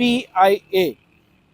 PIA,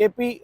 KP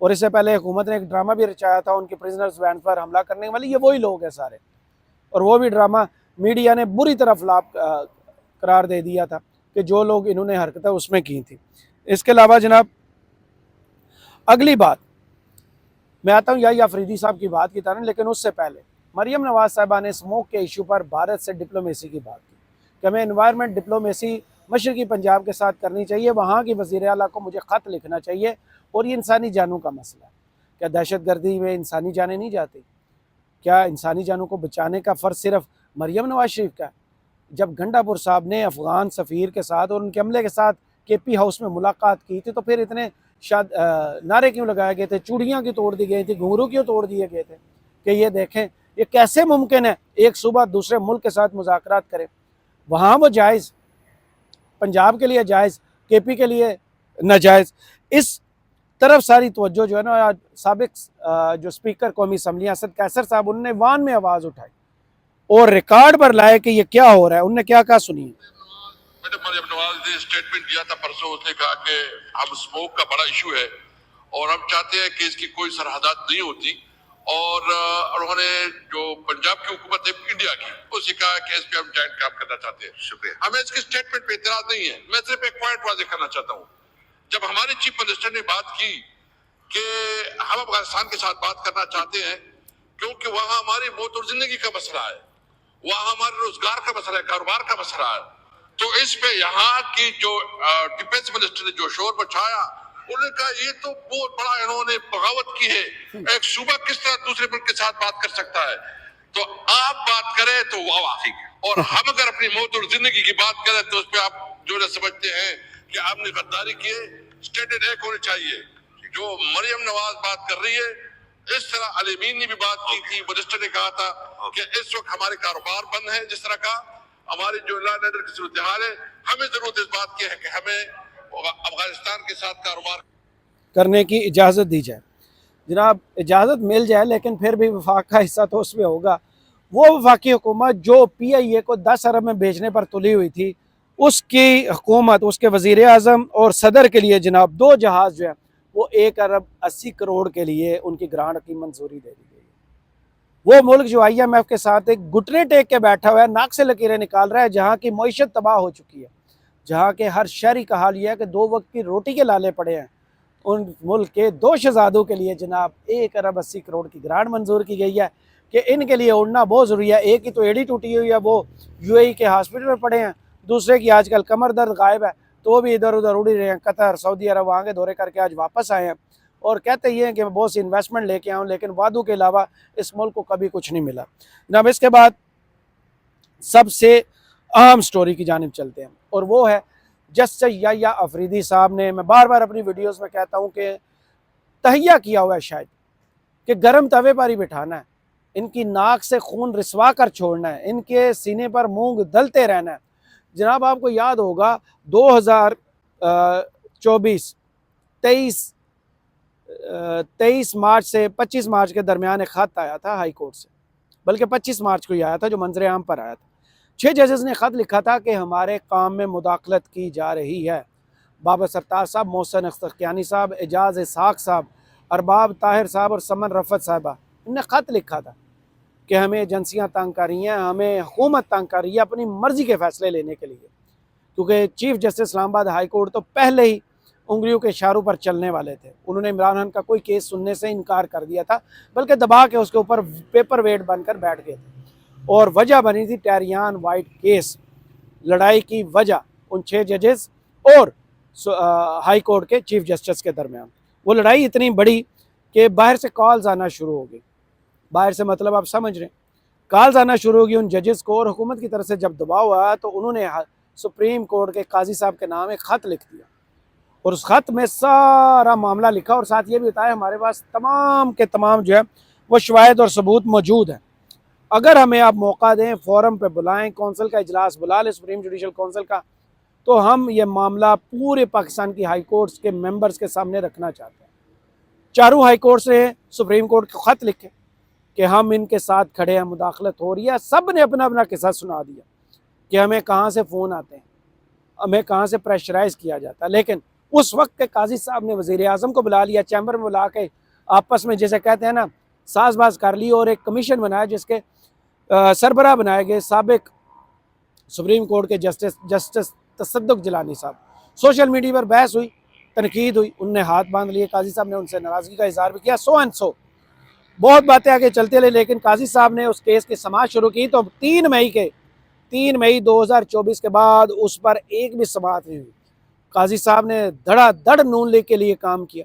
اور اس سے پہلے حکومت نے ایک ڈرامہ بھی رچایا تھا ان کے پرزنرز وین پر حملہ کرنے والے، یہ وہی لوگ ہیں سارے، اور وہ بھی ڈرامہ میڈیا نے بری طرح فلاپ قرار دے دیا تھا کہ جو لوگ انہوں نے حرکتیں اس میں کی تھی۔ اس کے علاوہ جناب اگلی بات میں آتا ہوں یا افریدی صاحب کی بات کی طرح، لیکن اس سے پہلے مریم نواز صاحبہ نے اسموک کے ایشو پر بھارت سے ڈپلومیسی کی بات کی کہ ہمیں انوائرمنٹ ڈپلومیسی مشرقی پنجاب کے ساتھ کرنی چاہیے، وہاں کی وزیر اعلیٰ کو مجھے خط لکھنا چاہیے، اور یہ انسانی جانوں کا مسئلہ ہے۔ کیا دہشت گردی میں انسانی جانیں نہیں جاتی؟ کیا انسانی جانوں کو بچانے کا فرض صرف مریم نواز شریف کا ہے؟ جب گنڈا پور صاحب نے افغان سفیر کے ساتھ اور ان کے عملے کے ساتھ کے پی ہاؤس میں ملاقات کی تھی تو پھر اتنے نعرے کیوں لگائے گئے تھے، چوڑیاں کیوں توڑ دی گئی تھی، گھنگرو کیوں توڑ دیے گئے تھے کہ یہ دیکھیں یہ کیسے ممکن ہے ایک صوبہ دوسرے ملک کے ساتھ مذاکرات کرے؟ وہاں وہ جائز، پنجاب کے لیے جائز، کے پی کے لیے ناجائز۔ اس طرف ساری توجہ جو ہے نا سابق جو اسپیکر قومی اسمبلی اسد قیصر صاحب، انہوں نے وان میں آواز اٹھائی اور ریکارڈ پر لائے کہ یہ کیا ہو رہا ہے۔ انہوں نے کیا کہا سنیے۔ میڈم مریم نواز نے اسٹیٹمنٹ دیا تھا پرسوں، اس نے کہا کہ ہم اسموک کا بڑا ایشو ہے اور ہم چاہتے ہیں کہ اس کی کوئی سرحدات نہیں ہوتی، اور انہوں نے جو پنجاب کی حکومت ہے انڈیا کی، اسے کہا کہ اس پہ ہم جوائنٹ کام کرنا چاہتے ہیں۔ شکریہ۔ ہمیں اس کی اسٹیٹمنٹ پہ اعتراض نہیں ہے، میں صرف ایک پوائنٹ واضح کرنا چاہتا ہوں۔ جب ہمارے چیف منسٹر نے بات کی کہ ہم افغانستان کے ساتھ بات کرنا چاہتے ہیں کیونکہ وہاں ہماری موت اور زندگی کا مسئلہ ہے، وہاں ہمارے روزگار کا مسئلہ ہے، کاروبار کا مسئلہ ہے، تو اس پہ یہاں کی جو ڈیفنس منسٹر نے جو شور مچایا، انہوں نے کہا یہ تو بہت بڑا انہوں نے بغاوت کی ہے، ایک صوبہ کس طرح دوسرے ملک کے ساتھ بات کر سکتا ہے؟ تو آپ بات کریں تو وہ واقعی، اور ہم اگر اپنی موت اور زندگی کی بات کریں تو اس پہ آپ جو نہ سمجھتے ہیں کہ آپ نے غداری کی ہے، اسٹینڈرڈ ایک ہونے چاہیے۔ جو مریم نواز بات کر رہی ہے، اس طرح علی امین نے بھی بات کی تھی، منسٹر نے کہا تھا کہ اس وقت ہمارے کاروبار بند ہیں، جس طرح کا ہماری جو لا اینڈ آرڈر کی صورتحال ہے، ہمیں ضرورت اس بات کی ہے کہ ہمیں افغانستان کے ساتھ کاروبار کرنے کی اجازت دی جائے۔ جناب اجازت مل جائے لیکن پھر بھی وفاق کا حصہ تو اس میں ہوگا۔ وہ وفاقی حکومت جو پی آئی اے کو 10 ارب میں بیچنے پر تلی ہوئی تھی، اس کی حکومت، اس کے وزیر اعظم اور صدر کے لیے جناب 2 جہاز جو ہیں وہ 1 ارب 80 کروڑ کے لیے ان کی گرانٹ کی منظوری دے دی گئی۔ وہ ملک جو آئی ایم ایف کے ساتھ ایک گھٹنے ٹیک کے بیٹھا ہوا ہے، ناک سے لکیریں نکال رہا ہے، جہاں کی معیشت تباہ ہو چکی ہے، جہاں کے ہر شہری کا حال یہ ہے کہ 2 وقت کی روٹی کے لالے پڑے ہیں، ان ملک کے 2 شہزادوں کے لیے جناب 1 ارب 80 کروڑ کی گرانٹ منظور کی گئی ہے کہ ان کے لیے اڑنا بہت ضروری ہے۔ ایک کی تو ایڑی ٹوٹی ہوئی ہے، وہ یو اے ای کے ہاسپٹل میں پڑے ہیں، دوسرے کی آج کل کمر درد غائب ہے، تو وہ بھی ادھر ادھر اڑی رہے ہیں، قطر، سعودی عرب وہاں کے دورے کر کے آج واپس آئے ہیں، اور کہتے یہ ہیں کہ میں بہت سی انویسٹمنٹ لے کے آؤں، لیکن وعدوں کے علاوہ اس ملک کو کبھی کچھ نہیں ملا۔ جناب اس کے بعد سب سے اہم سٹوری کی جانب چلتے ہیں، اور وہ ہے جسٹس یحییٰ افریدی صاحب نے، میں بار بار اپنی ویڈیوز میں کہتا ہوں کہ تہیہ کیا ہوا ہے شاید کہ گرم توے پر ہی بٹھانا ہے، ان کی ناک سے خون رسوا کر چھوڑنا ہے، ان کے سینے پر مونگ دلتے رہنا ہے۔ جناب آپ کو یاد ہوگا 2024 23 مارچ سے 25 مارچ کے درمیان ایک خط آیا تھا ہائی کورٹ سے، بلکہ 25 مارچ کو ہی آیا تھا جو منظر عام پر آیا تھا۔ 6 ججز نے خط لکھا تھا کہ ہمارے کام میں مداخلت کی جا رہی ہے۔ بابر ستار صاحب، محسن اخترقیانی صاحب، اعجاز اسحاق صاحب، ارباب طاہر صاحب اور سمن رفعت صاحبہ، انہوں نے خط لکھا تھا کہ ہمیں ایجنسیاں تنگ کر رہی ہیں، ہمیں حکومت تنگ کر رہی ہے اپنی مرضی کے فیصلے لینے کے لیے، کیونکہ چیف جسٹس اسلام آباد ہائی کورٹ تو پہلے ہی انگلیوں کے اشاروں پر چلنے والے تھے۔ انہوں نے عمران خان کا کوئی کیس سننے سے انکار کر دیا تھا، بلکہ دبا کے اس کے اوپر پیپر ویٹ بن کر بیٹھ گئے تھے، اور وجہ بنی تھی ٹیریان وائٹ کیس، لڑائی کی وجہ ان 6 ججز اور ہائی کورٹ کے چیف جسٹس کے درمیان۔ وہ لڑائی اتنی بڑی کہ باہر سے کالز آنا شروع ہو گئی، باہر سے مطلب آپ سمجھ رہے ہیں، کالز آنا شروع ہو گئی ان ججز کو، اور حکومت کی طرف سے جب دباؤ آیا تو انہوں نے سپریم کورٹ کے قاضی صاحب کے نام ایک خط لکھ دیا، اور اس خط میں سارا معاملہ لکھا، اور ساتھ یہ بھی بتایا ہمارے پاس تمام کے تمام جو ہے وہ شواہد اور ثبوت موجود ہیں، اگر ہمیں آپ موقع دیں، فورم پہ بلائیں، کونسل کا اجلاس بلا لیں سپریم جوڈیشل کونسل کا، تو ہم یہ معاملہ پورے پاکستان کی ہائی کورٹس کے ممبرز کے سامنے رکھنا چاہتے ہیں۔ چاروں ہائی کورٹس نے سپریم کورٹ کو خط لکھے کہ ہم ان کے ساتھ کھڑے ہیں، مداخلت ہو رہی ہے، سب نے اپنا اپنا قصہ سنا دیا کہ ہمیں کہاں سے فون آتے ہیں، ہمیں کہاں سے پریشرائز کیا جاتا ہے، لیکن اس وقت کے قاضی صاحب نے وزیر اعظم کو بلا لیا، چیمبر میں بلا کے آپس میں جیسے کہتے ہیں نا ساز باز کر لی، اور ایک کمیشن بنایا جس کے سربراہ بنائے گئے سابق سپریم کورٹ کے جسٹس تصدق جیلانی صاحب۔ سوشل میڈیا پر بحث ہوئی، تنقید ہوئی، ان نے ہاتھ باندھ لیے، قاضی صاحب نے ان سے ناراضگی کا اظہار بھی کیا، سو اینڈ سو بہت باتیں آگے چلتے رہے، لیکن قاضی صاحب نے اس کیس کی سماعت شروع کی تو 3 مئی 2024 کے بعد اس پر ایک بھی سماعت نہیں ہوئی۔ قاضی صاحب نے دھڑا دھڑ نون لیگ کے لیے کام کیا،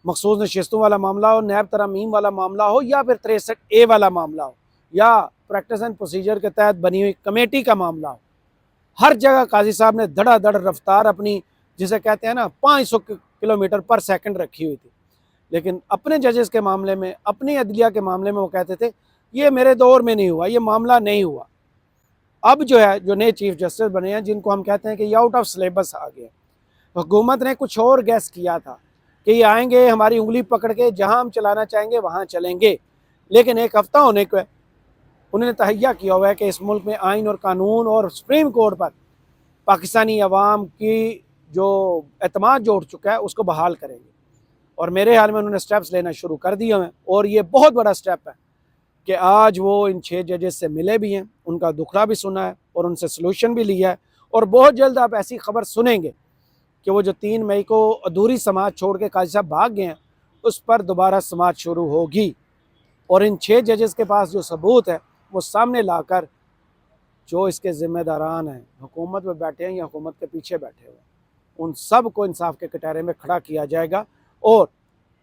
مخصوص نشستوں والا معاملہ ہو، نیب ترامیم والا معاملہ ہو، یا پھر 63A والا معاملہ ہو، یا پریکٹس اینڈ پروسیجر کے تحت بنی ہوئی کمیٹی کا معاملہ ہو، ہر جگہ قاضی صاحب نے دھڑا دھڑ رفتار اپنی جسے کہتے ہیں نا 500 کلومیٹر پر سیکنڈ رکھی ہوئی تھی۔ لیکن اپنے ججز کے معاملے میں، اپنی عدلیہ کے معاملے میں وہ کہتے تھے یہ میرے دور میں نہیں ہوا، یہ معاملہ نہیں ہوا۔ اب جو ہے جو نئے چیف جسٹس بنے ہیں، جن کو ہم کہتے ہیں کہ یہ آؤٹ آف سلیبس آ گئے، حکومت نے کچھ اور گیس کیا تھا کہ یہ آئیں گے ہماری انگلی پکڑ کے جہاں ہم چلانا چاہیں گے وہاں چلیں گے، لیکن ایک ہفتہ ہونے کو ہے انہوں نے تہیہ کیا ہوا ہے کہ اس ملک میں آئین اور قانون اور سپریم کورٹ پر پاکستانی عوام کی جو اعتماد جو اٹھ چکا ہے اس کو بحال کریں گے، اور میرے حال میں انہوں نے سٹیپس لینا شروع کر دیے ہیں، اور یہ بہت بڑا سٹیپ ہے کہ آج وہ ان 6 ججز سے ملے بھی ہیں، ان کا دکھڑا بھی سنا ہے اور ان سے سلوشن بھی لیا ہے، اور بہت جلد آپ ایسی خبر سنیں گے کہ وہ جو 3 مئی کو ادھوری سماعت چھوڑ کے قاضی صاحب بھاگ گئے ہیں اس پر دوبارہ سماعت شروع ہوگی، اور ان 6 ججز کے پاس جو ثبوت ہے وہ سامنے لا کر جو اس کے ذمہ داران ہیں، حکومت میں بیٹھے ہیں یا حکومت کے پیچھے بیٹھے ہوئے ہیں، ان سب کو انصاف کے کٹہرے میں کھڑا کیا جائے گا، اور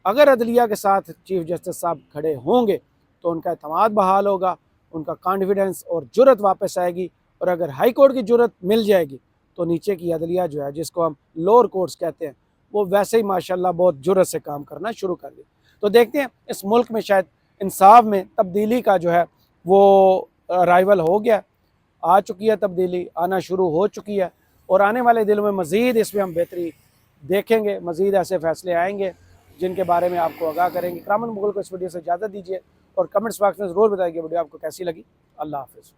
اگر عدلیہ کے ساتھ چیف جسٹس صاحب کھڑے ہوں گے تو ان کا اعتماد بحال ہوگا، ان کا کانفیڈنس اور جرت واپس آئے گی، اور اگر ہائی کورٹ کی جرت مل جائے گی تو نیچے کی عدلیہ جو ہے جس کو ہم لوور کورٹس کہتے ہیں وہ ویسے ہی ماشاءاللہ بہت جرت سے کام کرنا شروع کر دے۔ تو دیکھتے ہیں اس ملک میں شاید انصاف میں تبدیلی کا جو ہے وہ رائیول ہو گیا، آ چکی ہے تبدیلی، آنا شروع ہو چکی ہے، اور آنے والے دنوں میں مزید اس میں ہم بہتری دیکھیں گے، مزید ایسے فیصلے آئیں گے جن کے بارے میں آپ کو آگاہ کریں گے۔ کرامن مغل کو اس ویڈیو سے اجازت دیجیے، اور کمنٹس باکس میں ضرور بتائیے کہ ویڈیو آپ کو کیسی لگی۔ اللہ حافظ۔